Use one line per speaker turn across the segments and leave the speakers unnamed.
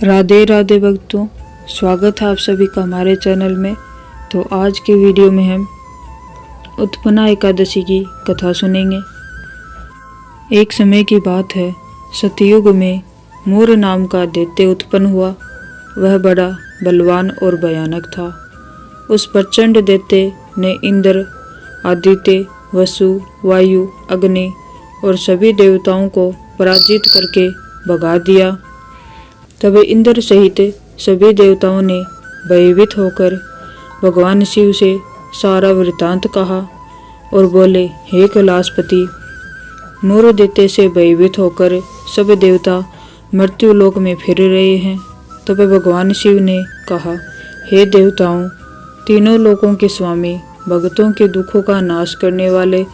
राधे राधे भक्तों, स्वागत है आप सभी का हमारे चैनल में। तो आज के वीडियो में हम उत्पन्ना एकादशी की कथा सुनेंगे। एक समय की बात है, सतयुग में मोर नाम का दैत्य उत्पन्न हुआ। वह बड़ा बलवान और भयानक था। उस प्रचंड दैत्य ने इंद्र, आदित्य, वसु, वायु, अग्नि और सभी देवताओं को पराजित करके भगा दिया। तब इंद्र सहित सभी देवताओं ने भयभीत होकर भगवान शिव से सारा वृतांत कहा और बोले, हे कैलाशपति, मोर दैत्य से भयभीत होकर सब देवता मृत्यु लोक में फिर रहे हैं। तब भगवान शिव ने कहा, हे देवताओं, तीनों लोकों के स्वामी, भक्तों के दुखों का नाश करने वाले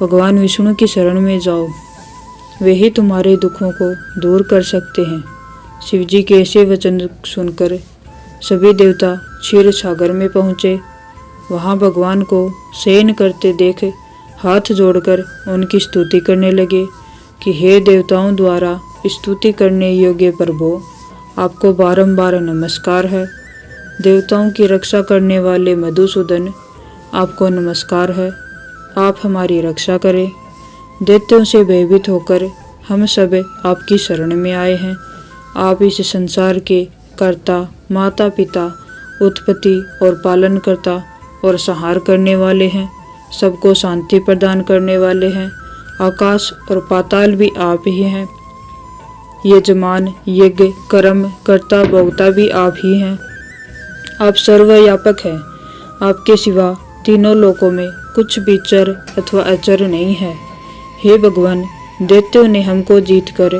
भगवान विष्णु की शरण में जाओ। वे ही तुम्हारे दुखों को दूर कर सकते हैं। शिवजी के ऐसे वचन सुनकर सभी देवता क्षीर सागर में पहुँचे। वहाँ भगवान को शयन करते देख हाथ जोड़कर उनकी स्तुति करने लगे कि हे देवताओं द्वारा स्तुति करने योग्य प्रभु, आपको बारंबार नमस्कार है। देवताओं की रक्षा करने वाले मधुसूदन, आपको नमस्कार है। आप हमारी रक्षा करें। दैत्यों से भयभीत होकर हम सब आपकी शरण में आए हैं। आप इस संसार के कर्ता, माता पिता, उत्पत्ति और पालन करता और संहार करने वाले हैं। सबको शांति प्रदान करने वाले हैं। आकाश और पाताल भी आप ही हैं। यजमान, यज्ञ, कर्म, कर्ता, भोक्ता भी आप ही हैं। आप सर्वव्यापक हैं। आपके सिवा तीनों लोकों में कुछ भी चर अथवा अचर नहीं है। हे भगवान, दैत्यों ने हमको जीतकर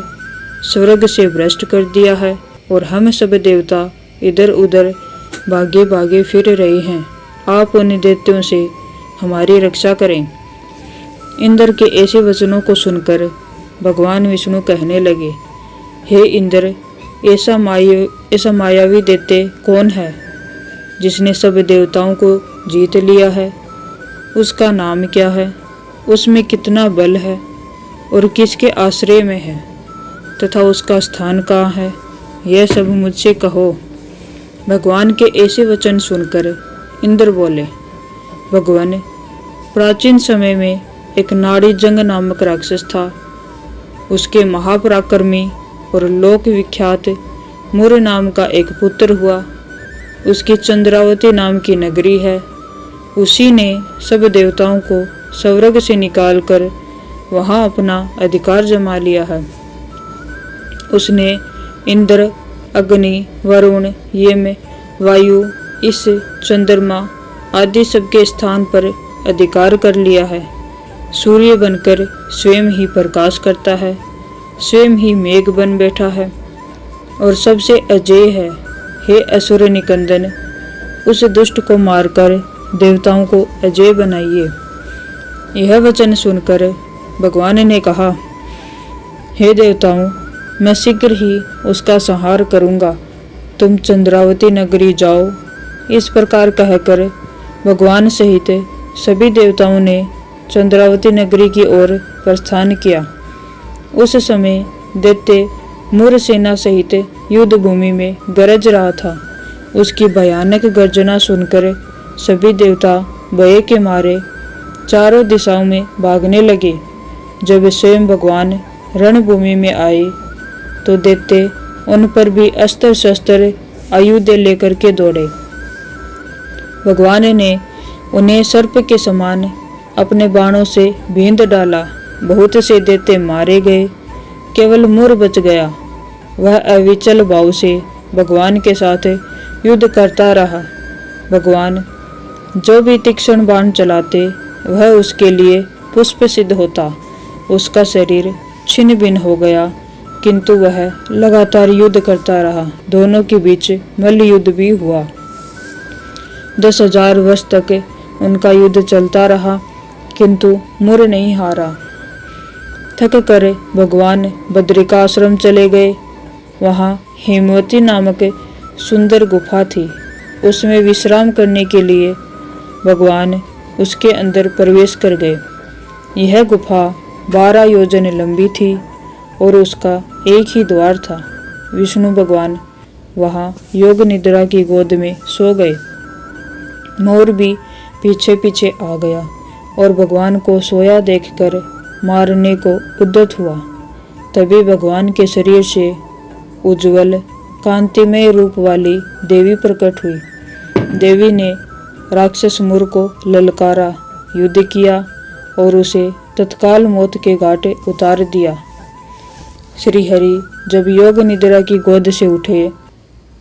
स्वर्ग से भ्रष्ट कर दिया है और हम सब देवता इधर उधर भागे भागे फिर रहे हैं। आप उन दैत्यों से हमारी रक्षा करें। इंद्र के ऐसे वचनों को सुनकर भगवान विष्णु कहने लगे, हे इंद्र, ऐसा मायावी दैत्य कौन है जिसने सब देवताओं को जीत लिया है? उसका नाम क्या है? उसमें कितना बल है और किसके आश्रय में है तथा उसका स्थान कहाँ है? यह सब मुझसे कहो। भगवान के ऐसे वचन सुनकर इंद्र बोले, भगवान, प्राचीन समय में एक नाड़ी जंग नामक राक्षस था। उसके महापराक्रमी और लोक विख्यात मोर नाम का एक पुत्र हुआ। उसकी चंद्रावती नाम की नगरी है। उसी ने सब देवताओं को स्वर्ग से निकालकर वहाँ अपना अधिकार जमा लिया है। उसने इंद्र, अग्नि, वरुण, यम, वायु, इस चंद्रमा आदि सबके स्थान पर अधिकार कर लिया है। सूर्य बनकर स्वयं ही प्रकाश करता है, स्वयं ही मेघ बन बैठा है और सबसे अजेय है। हे असुर निकंदन, उस दुष्ट को मारकर देवताओं को अजेय बनाइए। यह वचन सुनकर भगवान ने कहा, हे देवताओं, मैं शीघ्र ही उसका संहार करूंगा। तुम चंद्रावती नगरी जाओ। इस प्रकार कहकर भगवान सहित सभी देवताओं ने चंद्रावती नगरी की ओर प्रस्थान किया। उस समय दैत्य मोर सेना सहित युद्ध भूमि में गरज रहा था। उसकी भयानक गर्जना सुनकर सभी देवता भय के मारे चारों दिशाओं में भागने लगे। जब स्वयं भगवान रणभूमि में आए तो दैत्य उन पर भी अस्त्र शस्त्र आयुध लेकर के दौड़े। भगवान ने उन्हें सर्प के समान अपने बाणों से बींध डाला। बहुत से दैत्य मारे गए, केवल मोर बच गया। वह अविचल भाव से भगवान के साथ युद्ध करता रहा। भगवान जो भी तीक्ष्ण बाण चलाते वह उसके लिए पुष्प सिद्ध होता। उसका शरीर छिन्न भिन्न हो गया, किंतु वह लगातार युद्ध करता रहा। दोनों के बीच मल्ल युद्ध भी हुआ। 10,000 वर्ष तक उनका युद्ध चलता रहा, किंतु मोर नहीं हारा। थक कर भगवान बद्रिकाश्रम चले गए। वहाँ हेमवती नामक सुंदर गुफा थी। उसमें विश्राम करने के लिए भगवान उसके अंदर प्रवेश कर गए। यह गुफा 12 योजन लंबी थी और उसका एक ही द्वार था। विष्णु भगवान वहाँ योग निद्रा की गोद में सो गए। मोर भी पीछे पीछे आ गया और भगवान को सोया देखकर मारने को उद्यत हुआ। तभी भगवान के शरीर से उज्जवल कांतिमय रूप वाली देवी प्रकट हुई। देवी ने राक्षस मुर को ललकारा, युद्ध किया और उसे तत्काल मौत के घाट उतार दिया। श्री हरि जब योग निद्रा की गोद से उठे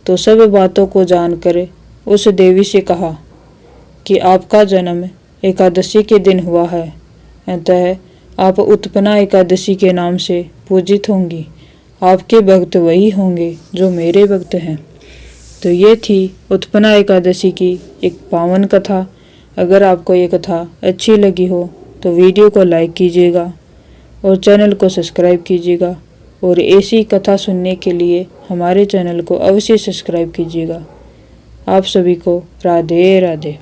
तो सब बातों को जानकर उस देवी से कहा कि आपका जन्म एकादशी के दिन हुआ है, अतः आप उत्पन्ना एकादशी के नाम से पूजित होंगी। आपके भक्त वही होंगे जो मेरे भक्त हैं। तो ये थी उत्पन्ना एकादशी की एक पावन कथा। अगर आपको ये कथा अच्छी लगी हो तो वीडियो को लाइक कीजिएगा और चैनल को सब्सक्राइब कीजिएगा, और ऐसी कथा सुनने के लिए हमारे चैनल को अवश्य सब्सक्राइब कीजिएगा। आप सभी को राधे राधे।